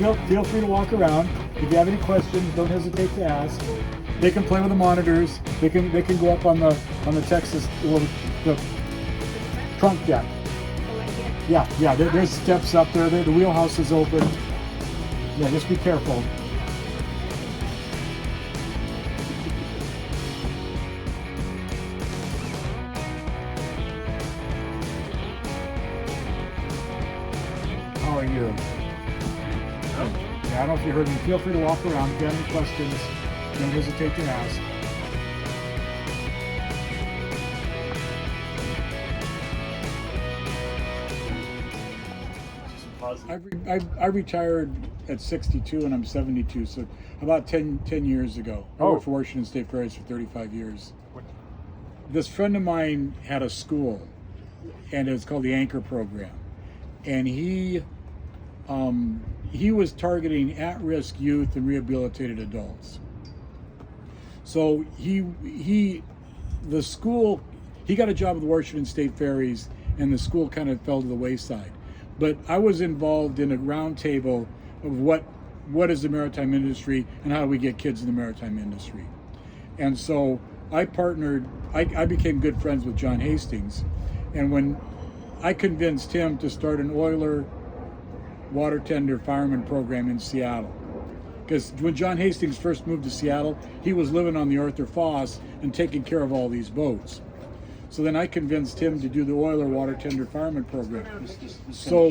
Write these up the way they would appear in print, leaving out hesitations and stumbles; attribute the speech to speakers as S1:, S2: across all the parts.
S1: feel free to walk around. If you have any questions, don't hesitate to ask. They can play with the monitors. They can go up on the Texas, well, the trunk deck. Yeah. There's steps up there. The wheelhouse is open. Yeah, just be careful. How are you? Yeah, I don't know if you heard me. Feel free to walk around. If you have any questions, don't hesitate to ask. I retired at 62 and I'm 72, so about 10 years ago. I worked for Washington State Ferries for 35 years. This friend of mine had a school, and it's called the Anchor Program, and he was targeting at-risk youth and rehabilitated adults. So he got a job with Washington State Ferries, and the school kind of fell to the wayside. But I was involved in a roundtable of what is the maritime industry and how do we get kids in the maritime industry. And so I became good friends with John Hastings, and when I convinced him to start an oiler water tender fireman program in Seattle. Because when John Hastings first moved to Seattle, he was living on the Arthur Foss and taking care of all these boats. So then I convinced him to do the oiler water tender fireman program. So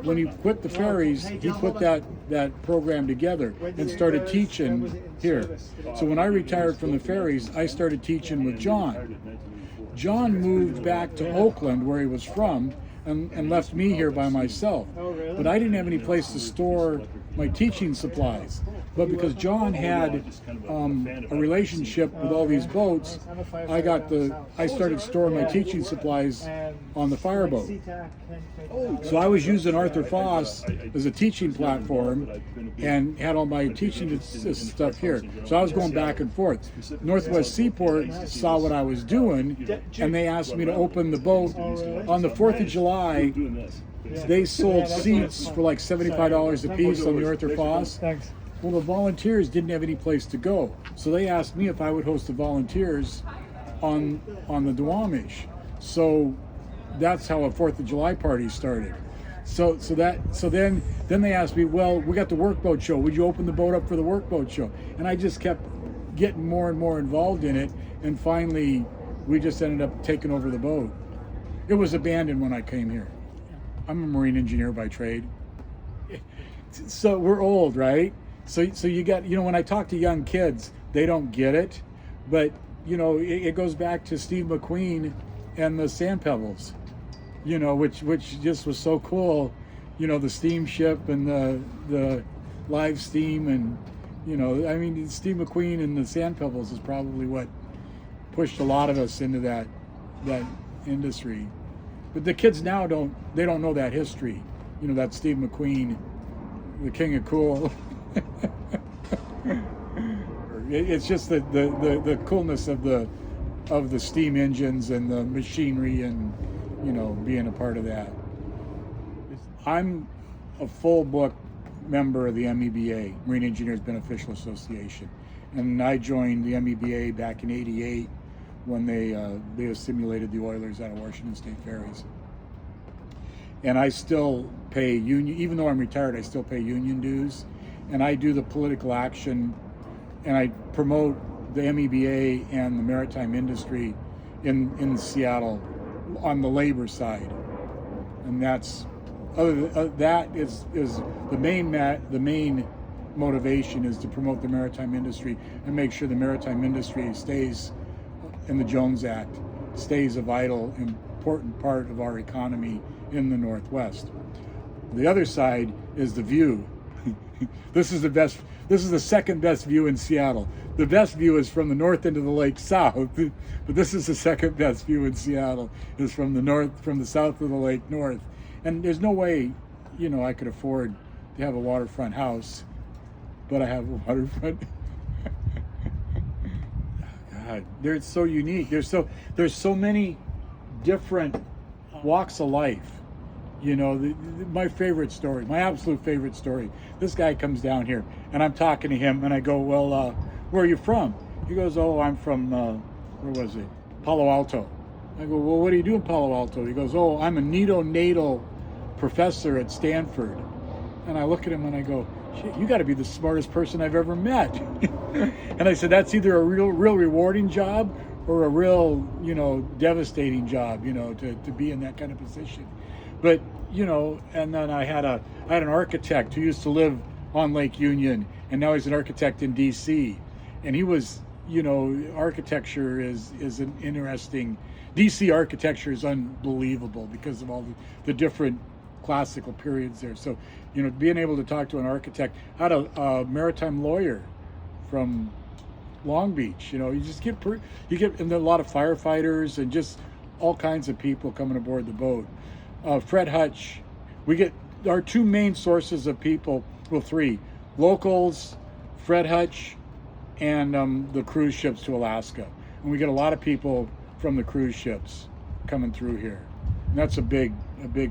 S1: when he quit the ferries, he put that program together and started teaching here. So when I retired from the ferries, I started teaching with John. John moved back to Oakland, where he was from, and left me here by myself. But I didn't have any place to store my teaching supplies. But because John had a relationship with all these boats, I started storing my teaching supplies on the Fireboat. So I was using Arthur Foss as a teaching platform and had all my teaching stuff here. So I was going back and forth. Northwest Seaport saw what I was doing, and they asked me to open the boat. On the 4th of July, they sold seats for like $75 a piece on the Arthur Foss. Well, the volunteers didn't have any place to go, so they asked me if I would host the volunteers on the Duwamish. So that's how a 4th of July party started. So then they asked me, well, we got the workboat show. Would you open the boat up for the workboat show? And I just kept getting more and more involved in it, and finally we just ended up taking over the boat. It was abandoned when I came here. I'm a marine engineer by trade. So we're old, right? So you got, when I talk to young kids, they don't get it, but it goes back to Steve McQueen and the Sand Pebbles, which just was so cool, the steamship and the live steam, and Steve McQueen and the Sand Pebbles is probably what pushed a lot of us into that industry. But the kids now don't know that history, that Steve McQueen, the king of cool. It's just the coolness of the steam engines and the machinery, and being a part of that. I'm a full book member of the MEBA, Marine Engineers Beneficial Association, and I joined the MEBA back in '88 when they simulated the oilers out of Washington State Ferries. And I still pay union, even though I'm retired, I still pay union dues. And I do the political action, and I promote the MEBA and the maritime industry in Seattle on the labor side. And that's that is the main motivation is to promote the maritime industry and make sure the maritime industry stays in the Jones Act, stays a vital, important part of our economy in the Northwest. The other side is the view. This is the second best view in Seattle. The best view is from the north end of the lake south, but this is the second best view in Seattle, is from the south of the lake north. And there's no way, I could afford to have a waterfront house, but I have a waterfront. God, they're so unique. There's so many different walks of life, You know, my favorite story, my absolute favorite story. This guy comes down here, and I'm talking to him, and I go, well, where are you from? He goes, oh, I'm from, where was it? Palo Alto. I go, well, what do you do in Palo Alto? He goes, oh, I'm a neonatal professor at Stanford. And I look at him and I go, shit, you got to be the smartest person I've ever met. And I said, that's either a real rewarding job or a real, you know, devastating job, you know, to be in that kind of position. But, you know, and then I had an architect who used to live on Lake Union, and now he's an architect in DC. And he was, you know, architecture is an interesting, DC architecture is unbelievable because of all the different classical periods there. So, you know, being able to talk to an architect, I had a maritime lawyer from Long Beach. You know, you get and a lot of firefighters and just all kinds of people coming aboard the boat. Fred Hutch, we get our two main sources of people, well, three: locals, Fred Hutch, and the cruise ships to Alaska. And we get a lot of people from the cruise ships coming through here. And that's a big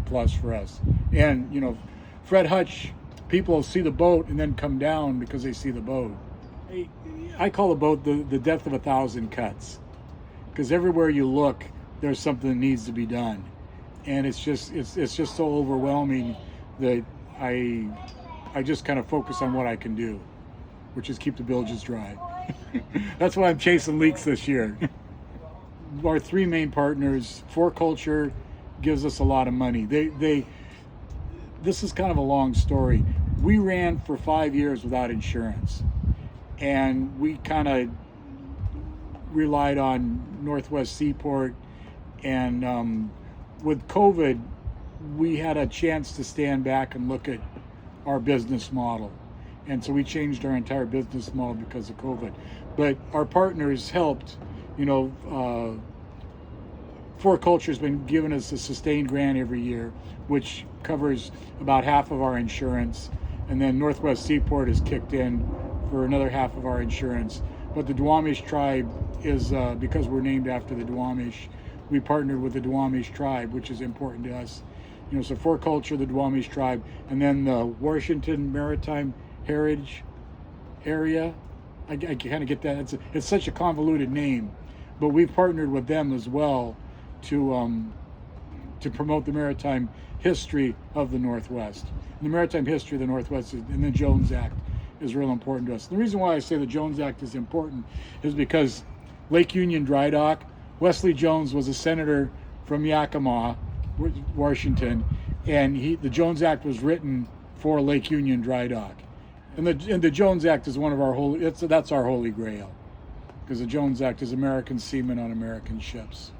S1: plus for us. And, you know, Fred Hutch, people see the boat and then come down because they see the boat. I call the boat the death of 1,000 cuts, because everywhere you look, there's something that needs to be done. And it's just so overwhelming that I just kind of focus on what I can do, which is keep the bilges dry. That's why I'm chasing leaks this year. Our three main partners, For Culture, gives us a lot of money. This is kind of a long story. We ran for 5 years without insurance, and we kind of relied on Northwest Seaport, and with COVID, we had a chance to stand back and look at our business model. And so we changed our entire business model because of COVID. But our partners helped. You know, For Culture's been giving us a sustained grant every year, which covers about half of our insurance. And then Northwest Seaport has kicked in for another half of our insurance. But the Duwamish tribe is, because we're named after the Duwamish, we partnered with the Duwamish tribe, which is important to us. You know, so For Culture, the Duwamish tribe, and then the Washington Maritime Heritage area. I kind of get that. It's such a convoluted name, but we've partnered with them as well to promote the maritime history of the Northwest. And the maritime history of the Northwest and the Jones Act is real important to us. The reason why I say the Jones Act is important is because Lake Union Dry Dock, Wesley Jones was a senator from Yakima, Washington, and the Jones Act was written for Lake Union Dry Dock. And the Jones Act is one of our that's our holy grail, because the Jones Act is American seamen on American ships.